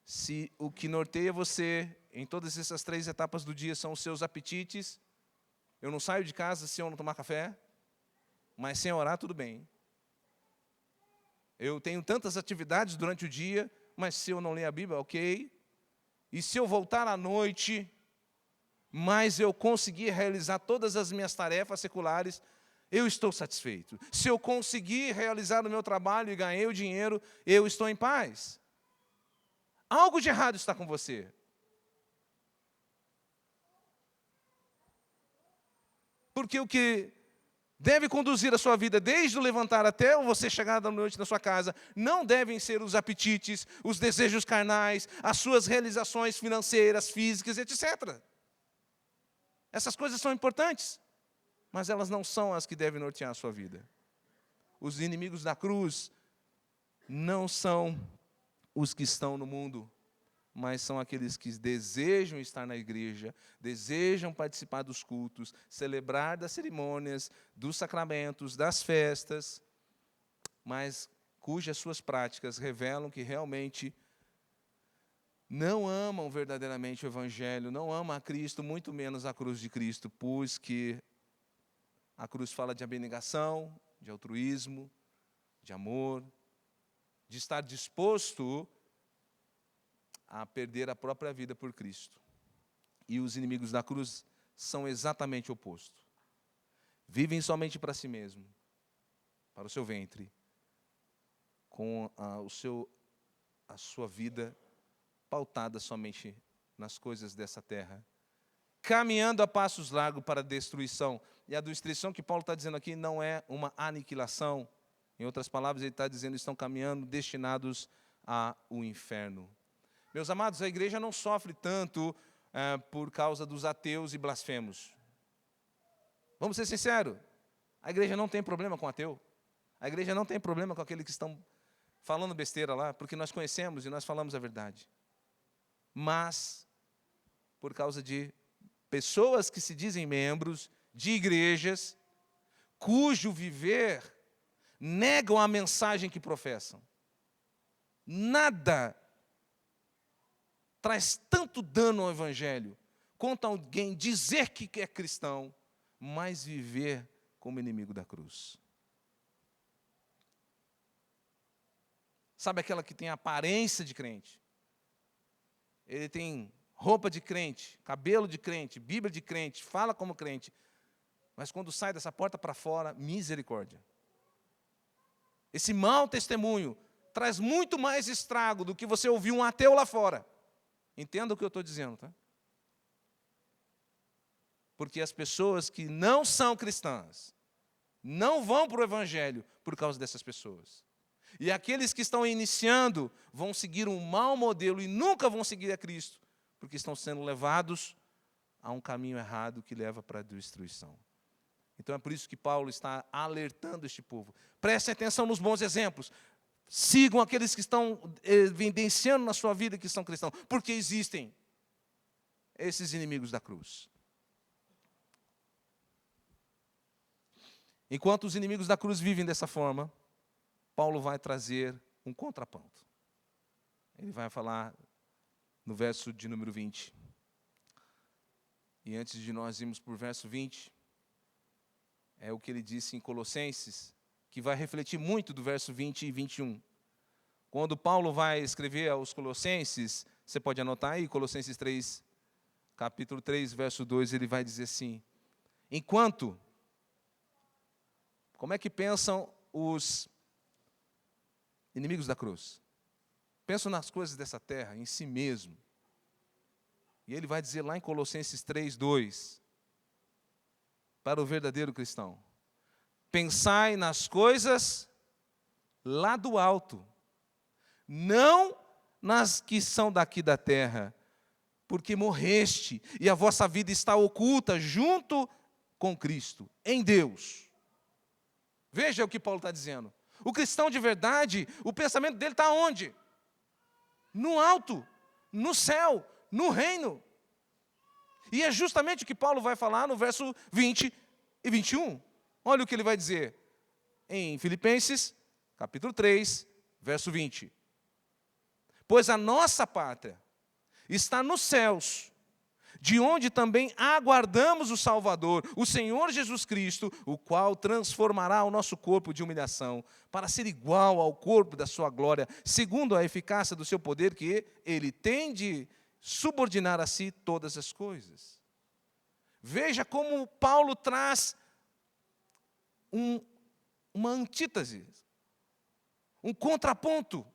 se o que norteia você em todas essas 3 etapas do dia são os seus apetites, eu não saio de casa se eu não tomar café, mas sem orar tudo bem. Eu tenho tantas atividades durante o dia, mas se eu não ler a Bíblia, ok. E se eu voltar à noite, mas eu conseguir realizar todas as minhas tarefas seculares, eu estou satisfeito. Se eu conseguir realizar o meu trabalho e ganhei o dinheiro, eu estou em paz. Algo de errado está com você. Porque o que deve conduzir a sua vida desde o levantar até você chegar da noite na sua casa, não devem ser os apetites, os desejos carnais, as suas realizações financeiras, físicas, etc. Essas coisas são importantes, mas elas não são as que devem nortear a sua vida. Os inimigos da cruz não são os que estão no mundo, mas são aqueles que desejam estar na igreja, desejam participar dos cultos, celebrar das cerimônias, dos sacramentos, das festas, mas cujas suas práticas revelam que realmente não amam verdadeiramente o Evangelho, não amam a Cristo, muito menos a cruz de Cristo, pois que a cruz fala de abnegação, de altruísmo, de amor, de estar disposto a perder a própria vida por Cristo. E os inimigos da cruz são exatamente o oposto. Vivem somente para si mesmo, para o seu ventre, com a sua vida pautada somente nas coisas dessa terra, caminhando a passos largos para a destruição. E a destruição que Paulo está dizendo aqui não é uma aniquilação. Em outras palavras, ele está dizendo que estão caminhando destinados ao inferno. Meus amados, a igreja não sofre tanto por causa dos ateus e blasfemos. Vamos ser sinceros, a igreja não tem problema com ateu. A igreja não tem problema com aqueles que estão falando besteira lá, porque nós conhecemos e nós falamos a verdade. Mas, por causa de pessoas que se dizem membros de igrejas, cujo viver negam a mensagem que professam. Nada traz tanto dano ao Evangelho quanto alguém dizer que é cristão, mas viver como inimigo da cruz. Sabe aquela que tem aparência de crente? Ele tem roupa de crente, cabelo de crente, Bíblia de crente, fala como crente, mas quando sai dessa porta para fora, misericórdia. Esse mau testemunho traz muito mais estrago do que você ouvir um ateu lá fora. Entenda o que eu estou dizendo, tá? Porque as pessoas que não são cristãs não vão para o Evangelho por causa dessas pessoas. E aqueles que estão iniciando vão seguir um mau modelo e nunca vão seguir a Cristo, porque estão sendo levados a um caminho errado que leva para a destruição. Então é por isso que Paulo está alertando este povo. Prestem atenção nos bons exemplos. Sigam aqueles que estão evidenciando na sua vida que são cristãos, porque existem esses inimigos da cruz. Enquanto os inimigos da cruz vivem dessa forma, Paulo vai trazer um contraponto. Ele vai falar no verso de número 20. E antes de nós irmos para o verso 20, é o que ele disse em Colossenses, que vai refletir muito do verso 20 e 21. Quando Paulo vai escrever aos Colossenses, você pode anotar aí, Colossenses 3, capítulo 3, verso 2, ele vai dizer assim: enquanto, como é que pensam os inimigos da cruz? Pensam nas coisas dessa terra, em si mesmo. E ele vai dizer lá em Colossenses 3, 2, para o verdadeiro cristão: pensai nas coisas lá do alto, não nas que são daqui da terra, porque morreste e a vossa vida está oculta junto com Cristo, em Deus. Veja o que Paulo está dizendo. O cristão de verdade, o pensamento dele está onde? No alto, no céu, no reino. E é justamente o que Paulo vai falar no verso 20 e 21. Olha o que ele vai dizer em Filipenses, capítulo 3, verso 20. Pois a nossa pátria está nos céus, de onde também aguardamos o Salvador, o Senhor Jesus Cristo, o qual transformará o nosso corpo de humilhação, para ser igual ao corpo da sua glória, segundo a eficácia do seu poder que Ele tem de subordinar a si todas as coisas. Veja como Paulo traz uma antítese, um contraponto.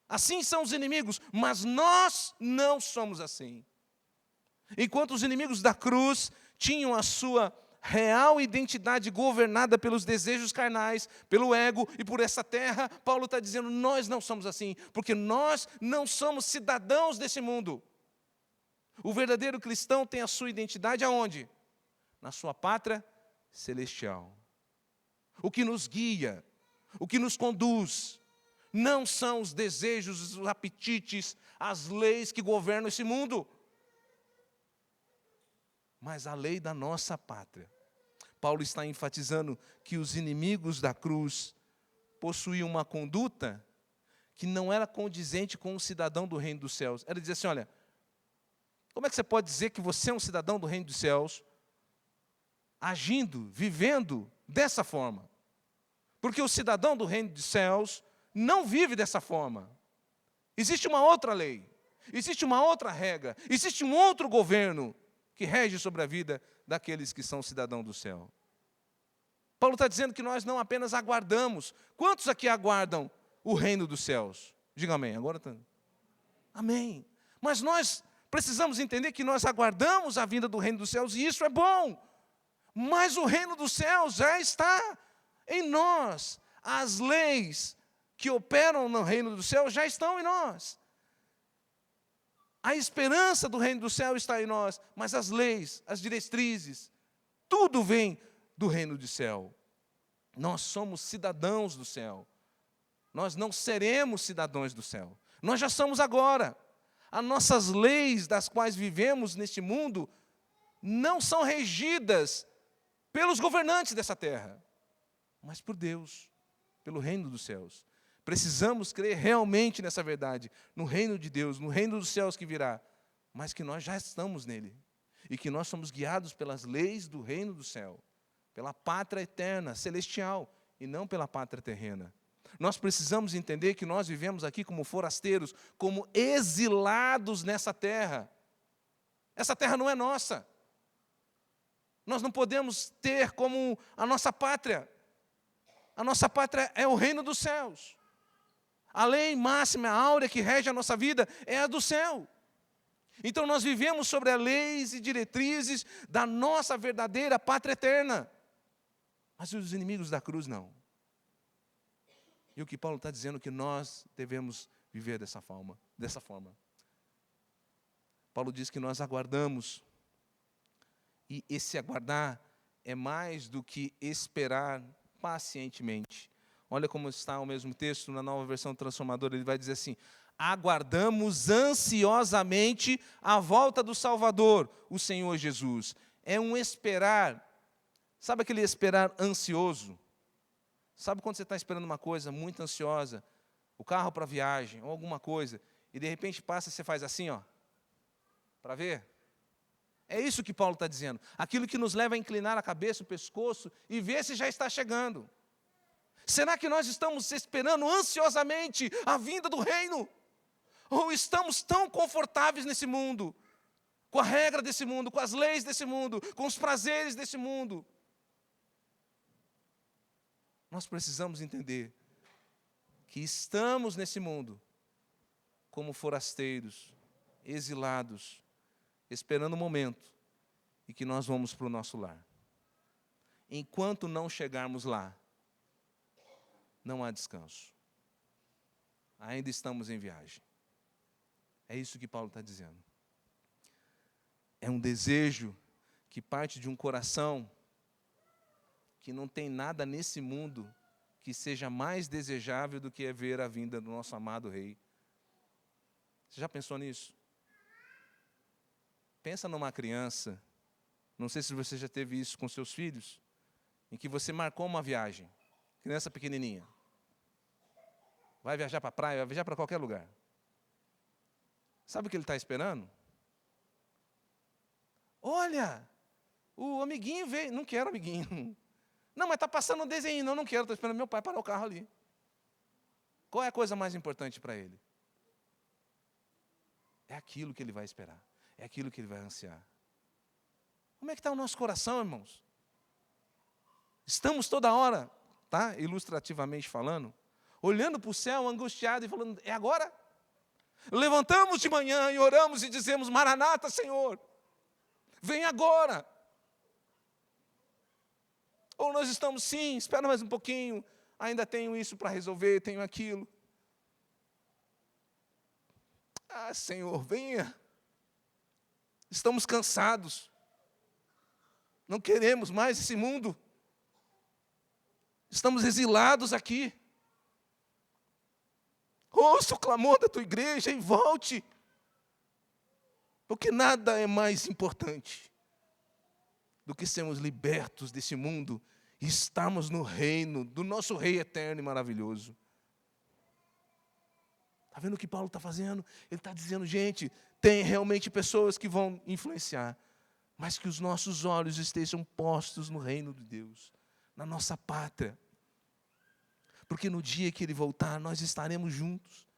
Assim são os inimigos, mas nós não somos assim. Enquanto os inimigos da cruz tinham a sua real identidade governada pelos desejos carnais, pelo ego e por essa terra, Paulo está dizendo, nós não somos assim, porque nós não somos cidadãos desse mundo. O verdadeiro cristão tem a sua identidade aonde? Na sua pátria celestial. O que nos guia, o que nos conduz, não são os desejos, os apetites, as leis que governam esse mundo, mas a lei da nossa pátria. Paulo está enfatizando que os inimigos da cruz possuíam uma conduta que não era condizente com um cidadão do reino dos céus. Era dizer assim, olha, como é que você pode dizer que você é um cidadão do reino dos céus, agindo, vivendo dessa forma? Porque o cidadão do reino dos céus não vive dessa forma. Existe uma outra lei, existe uma outra regra, existe um outro governo que rege sobre a vida daqueles que são cidadãos do céu. Paulo está dizendo que nós não apenas aguardamos. Quantos aqui aguardam o reino dos céus? Diga amém. Agora tá. Amém. Mas nós precisamos entender que nós aguardamos a vinda do reino dos céus, e isso é bom. Mas o reino dos céus já está em nós. As leis que operam no reino dos céus já estão em nós. A esperança do reino do céu está em nós, mas as leis, as diretrizes, tudo vem do reino do céu. Nós somos cidadãos do céu. Nós não seremos cidadãos do céu. Nós já somos agora. As nossas leis das quais vivemos neste mundo não são regidas pelos governantes dessa terra, mas por Deus, pelo reino dos céus. Precisamos crer realmente nessa verdade, no reino de Deus, no reino dos céus que virá, mas que nós já estamos nele, e que nós somos guiados pelas leis do reino do céu, pela pátria eterna, celestial, e não pela pátria terrena. Nós precisamos entender que nós vivemos aqui como forasteiros, como exilados nessa terra. Essa terra não é nossa. Nós não podemos ter como a nossa pátria. A nossa pátria é o reino dos céus. A lei máxima, a áurea que rege a nossa vida é a do céu. Então nós vivemos sobre as leis e diretrizes da nossa verdadeira pátria eterna. Mas os inimigos da cruz não. E o que Paulo está dizendo é que nós devemos viver dessa forma. Paulo diz que nós aguardamos. E esse aguardar é mais do que esperar pacientemente. Olha como está o mesmo texto na Nova Versão Transformadora. Ele vai dizer assim: aguardamos ansiosamente a volta do Salvador, o Senhor Jesus. É um esperar. Sabe aquele esperar ansioso? Sabe quando você está esperando uma coisa muito ansiosa, o carro para viagem, ou alguma coisa, e de repente passa e você faz assim, ó, para ver? É isso que Paulo está dizendo. Aquilo que nos leva a inclinar a cabeça, o pescoço, e ver se já está chegando. Será que nós estamos esperando ansiosamente a vinda do reino? Ou estamos tão confortáveis nesse mundo, com a regra desse mundo, com as leis desse mundo, com os prazeres desse mundo? Nós precisamos entender que estamos nesse mundo como forasteiros, exilados, esperando o momento em que nós vamos para o nosso lar. Enquanto não chegarmos lá, não há descanso. Ainda estamos em viagem. É isso que Paulo está dizendo. É um desejo que parte de um coração que não tem nada nesse mundo que seja mais desejável do que é ver a vinda do nosso amado Rei. Você já pensou nisso? Pensa numa criança, não sei se você já teve isso com seus filhos, em que você marcou uma viagem, criança pequenininha, vai viajar para a praia, vai viajar para qualquer lugar. Sabe o que ele está esperando? Olha, o amiguinho veio, não quero amiguinho. Não, mas está passando um desenho, não quero, estou esperando meu pai parar o carro ali. Qual é a coisa mais importante para ele? é aquilo que Ele vai esperar, é aquilo que Ele vai ansiar. Como é que está o nosso coração, irmãos? Estamos toda hora, tá? Ilustrativamente falando, olhando para o céu, angustiado e falando, é agora? Levantamos de manhã e oramos e dizemos, Maranata, Senhor, vem agora. Ou nós estamos, sim, espera mais um pouquinho, ainda tenho isso para resolver, tenho aquilo. Ah, Senhor, venha. Estamos cansados. Não queremos mais esse mundo. Estamos exilados aqui. Ouça o clamor da tua igreja e volte. Porque nada é mais importante do que sermos libertos desse mundo e estarmos no reino do nosso Rei eterno e maravilhoso. Está vendo o que Paulo está fazendo? Ele está dizendo, gente, tem realmente pessoas que vão influenciar, mas que os nossos olhos estejam postos no reino de Deus, na nossa pátria. Porque no dia que Ele voltar, nós estaremos juntos.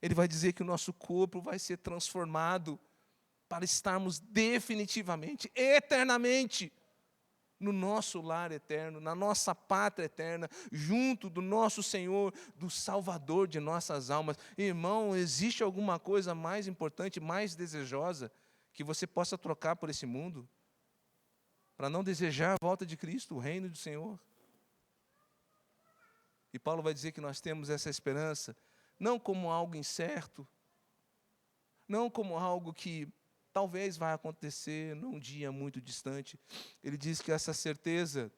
Ele vai dizer que o nosso corpo vai ser transformado para estarmos definitivamente, eternamente, no nosso lar eterno, na nossa pátria eterna, junto do nosso Senhor, do Salvador de nossas almas. Irmão, existe alguma coisa mais importante, mais desejosa, que você possa trocar por esse mundo? Para não desejar a volta de Cristo, o reino do Senhor? E Paulo vai dizer que nós temos essa esperança, não como algo incerto, não como algo que talvez vai acontecer num dia muito distante. Ele diz que essa certeza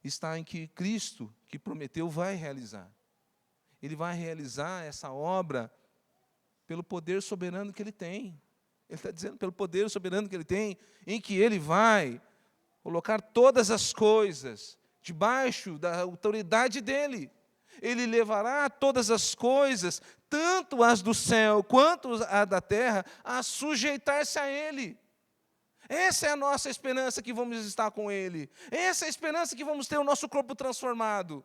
está em que Cristo, que prometeu, vai realizar. Ele vai realizar essa obra pelo poder soberano que Ele tem. Ele está dizendo, pelo poder soberano que Ele tem, em que Ele vai colocar todas as coisas debaixo da autoridade dEle. Ele levará todas as coisas, tanto as do céu quanto as da terra, a sujeitar-se a Ele. Essa é a nossa esperança, que vamos estar com Ele. Essa é a esperança que vamos ter o nosso corpo transformado.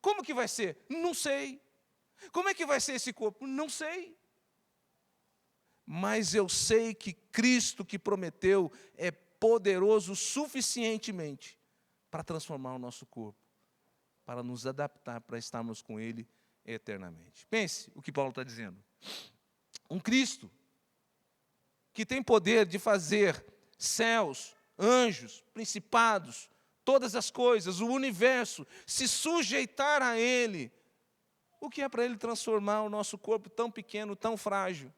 Como que vai ser? Não sei. Como é que vai ser esse corpo? Não sei. Mas eu sei que Cristo, que prometeu, é poderoso suficientemente para transformar o nosso corpo, para nos adaptar, para estarmos com Ele eternamente. Pense o que Paulo está dizendo. Um Cristo que tem poder de fazer céus, anjos, principados, todas as coisas, o universo, se sujeitar a Ele. O que é para Ele transformar o nosso corpo tão pequeno, tão frágil?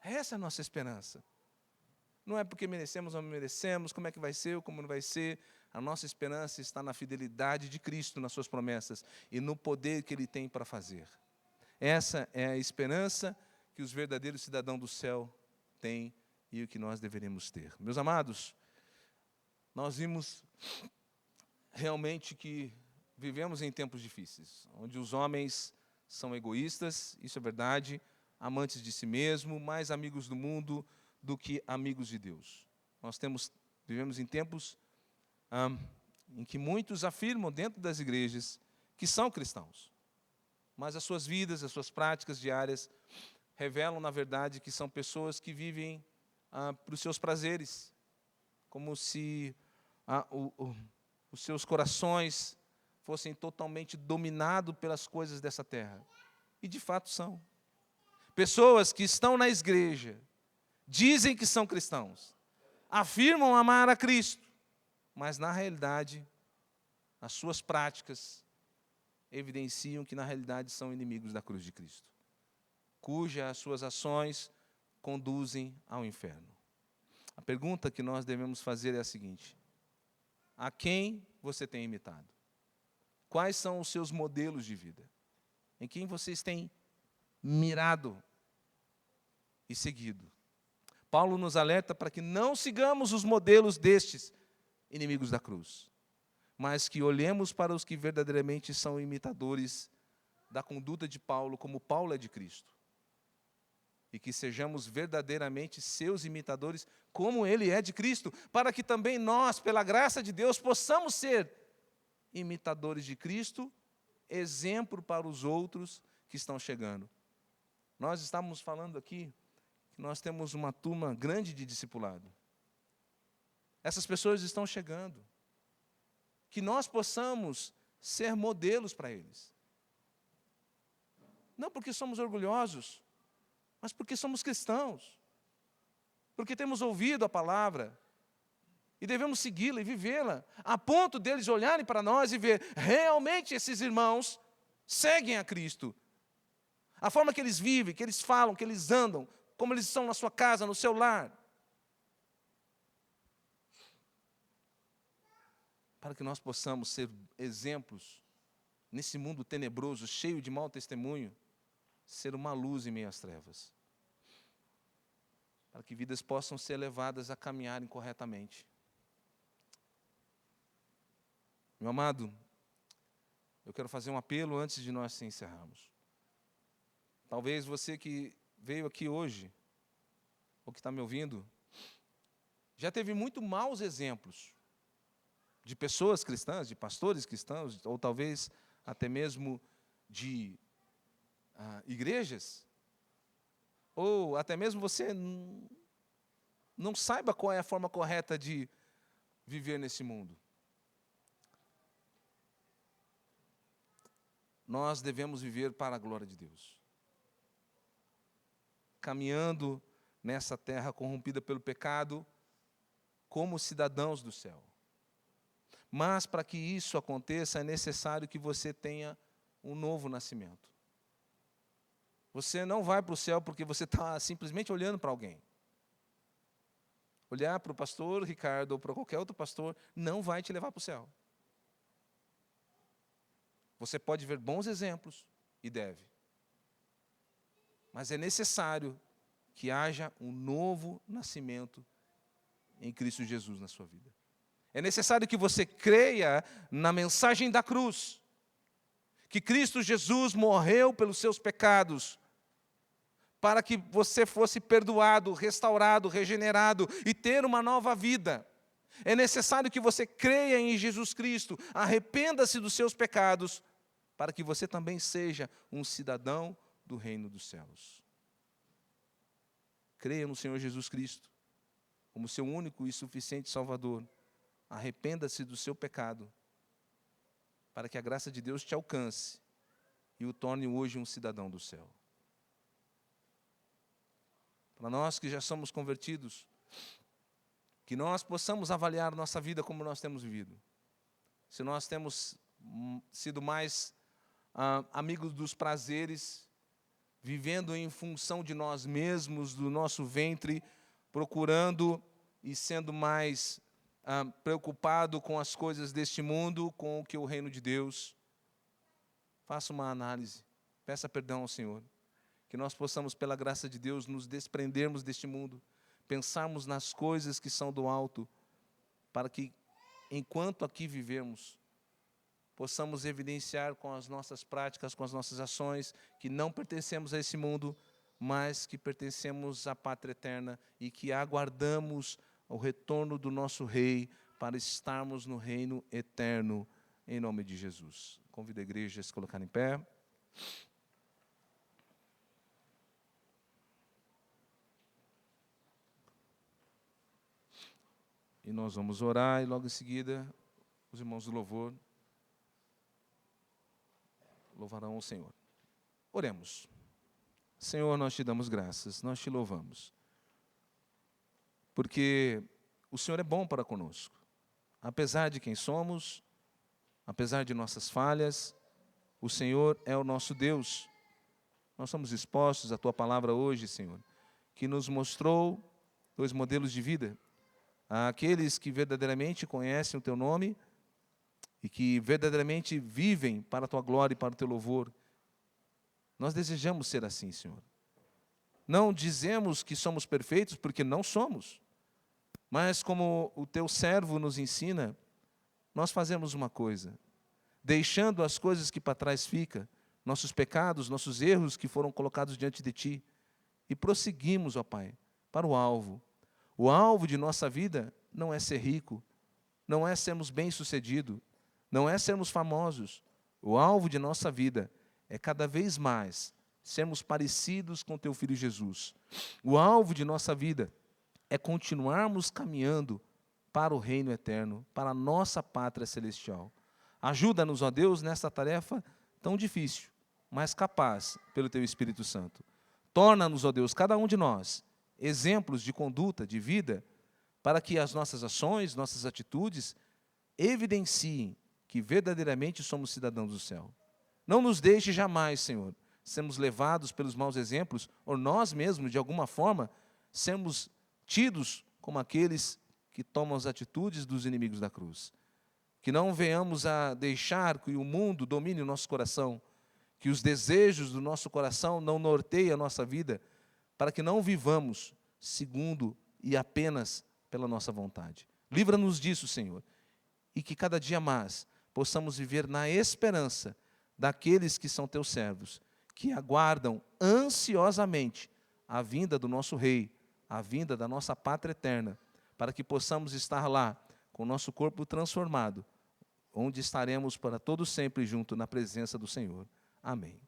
Essa é a nossa esperança. Não é porque merecemos ou não merecemos, como é que vai ser ou como não vai ser. A nossa esperança está na fidelidade de Cristo, nas suas promessas, e no poder que Ele tem para fazer. Essa é a esperança que os verdadeiros cidadãos do céu têm e o que nós deveríamos ter. Meus amados, nós vimos realmente que vivemos em tempos difíceis, onde os homens são egoístas, isso é verdade, amantes de si mesmo, mais amigos do mundo do que amigos de Deus. Vivemos em tempos em que muitos afirmam dentro das igrejas que são cristãos, mas as suas vidas, as suas práticas diárias revelam, na verdade, que são pessoas que vivem para os seus prazeres, como se os seus corações fossem totalmente dominados pelas coisas dessa terra. E de fato são. Pessoas que estão na igreja, dizem que são cristãos, afirmam amar a Cristo, mas na realidade, as suas práticas evidenciam que na realidade são inimigos da cruz de Cristo, cujas suas ações conduzem ao inferno. A pergunta que nós devemos fazer é a seguinte: a quem você tem imitado? Quais são os seus modelos de vida? Em quem vocês têm mirado e seguido? Paulo nos alerta para que não sigamos os modelos destes inimigos da cruz, mas que olhemos para os que verdadeiramente são imitadores da conduta de Paulo, como Paulo é de Cristo. E que sejamos verdadeiramente seus imitadores, como Ele é de Cristo, para que também nós, pela graça de Deus, possamos ser imitadores de Cristo, exemplo para os outros que estão chegando. Nós estávamos falando aqui que nós temos uma turma grande de discipulado. Essas pessoas estão chegando. Que nós possamos ser modelos para eles. Não porque somos orgulhosos, mas porque somos cristãos. Porque temos ouvido a palavra e devemos segui-la e vivê-la, a ponto deles olharem para nós e ver, realmente esses irmãos seguem a Cristo. A forma que eles vivem, que eles falam, que eles andam, como eles estão na sua casa, no seu lar. Para que nós possamos ser exemplos nesse mundo tenebroso, cheio de mau testemunho, ser uma luz em meio às trevas. Para que vidas possam ser levadas a caminharem corretamente. Meu amado, eu quero fazer um apelo antes de nós encerrarmos. Talvez você que veio aqui hoje, ou que está me ouvindo, já teve muito maus exemplos de pessoas cristãs, de pastores cristãos, ou talvez até mesmo de igrejas, ou até mesmo você não saiba qual é a forma correta de viver nesse mundo. Nós devemos viver para a glória de Deus. Caminhando nessa terra corrompida pelo pecado, como cidadãos do céu. Mas para que isso aconteça, é necessário que você tenha um novo nascimento. Você não vai para o céu porque você está simplesmente olhando para alguém. Olhar para o pastor Ricardo ou para qualquer outro pastor não vai te levar para o céu. Você pode ver bons exemplos, e deve. Mas é necessário que haja um novo nascimento em Cristo Jesus na sua vida. É necessário que você creia na mensagem da cruz, que Cristo Jesus morreu pelos seus pecados, para que você fosse perdoado, restaurado, regenerado e ter uma nova vida. É necessário que você creia em Jesus Cristo, arrependa-se dos seus pecados, para que você também seja um cidadão do reino dos céus. Creia no Senhor Jesus Cristo, como seu único e suficiente Salvador. Arrependa-se do seu pecado, para que a graça de Deus te alcance e o torne hoje um cidadão do céu. Para nós que já somos convertidos, que nós possamos avaliar nossa vida como nós temos vivido. Se nós temos sido mais amigos dos prazeres, vivendo em função de nós mesmos, do nosso ventre, procurando e sendo mais preocupado com as coisas deste mundo, com o que o reino de Deus. Faça uma análise, peça perdão ao Senhor, que nós possamos, pela graça de Deus, nos desprendermos deste mundo, pensarmos nas coisas que são do alto, para que, enquanto aqui vivemos, possamos evidenciar com as nossas práticas, com as nossas ações, que não pertencemos a esse mundo, mas que pertencemos à pátria eterna e que aguardamos o retorno do nosso Rei para estarmos no reino eterno, em nome de Jesus. Convido a igreja a se colocar em pé. E nós vamos orar, e logo em seguida, os irmãos do louvor louvarão o Senhor. Oremos. Senhor, nós te damos graças, nós te louvamos. Porque o Senhor é bom para conosco. Apesar de quem somos, apesar de nossas falhas, o Senhor é o nosso Deus. Nós somos expostos à Tua palavra hoje, Senhor, que nos mostrou 2 modelos de vida. Àqueles que verdadeiramente conhecem o Teu nome e que verdadeiramente vivem para a Tua glória e para o Teu louvor. Nós desejamos ser assim, Senhor. Não dizemos que somos perfeitos, porque não somos. Mas como o Teu servo nos ensina, nós fazemos uma coisa. Deixando as coisas que para trás ficam, nossos pecados, nossos erros que foram colocados diante de Ti, e prosseguimos, ó Pai, para o alvo. O alvo de nossa vida não é ser rico, não é sermos bem-sucedidos, não é sermos famosos. O alvo de nossa vida é cada vez mais sermos parecidos com teu Filho Jesus. O alvo de nossa vida é continuarmos caminhando para o reino eterno, para a nossa pátria celestial. Ajuda-nos, ó Deus, nessa tarefa tão difícil, mas capaz pelo teu Espírito Santo. Torna-nos, ó Deus, cada um de nós, exemplos de conduta, de vida, para que as nossas ações, nossas atitudes, evidenciem que verdadeiramente somos cidadãos do céu. Não nos deixe jamais, Senhor, sermos levados pelos maus exemplos, ou nós mesmos, de alguma forma, sermos tidos como aqueles que tomam as atitudes dos inimigos da cruz. Que não venhamos a deixar que o mundo domine o nosso coração, que os desejos do nosso coração não norteiem a nossa vida, para que não vivamos segundo e apenas pela nossa vontade. Livra-nos disso, Senhor, e que cada dia mais possamos viver na esperança daqueles que são teus servos, que aguardam ansiosamente a vinda do nosso Rei, a vinda da nossa pátria eterna, para que possamos estar lá com o nosso corpo transformado, onde estaremos para todo sempre junto na presença do Senhor. Amém.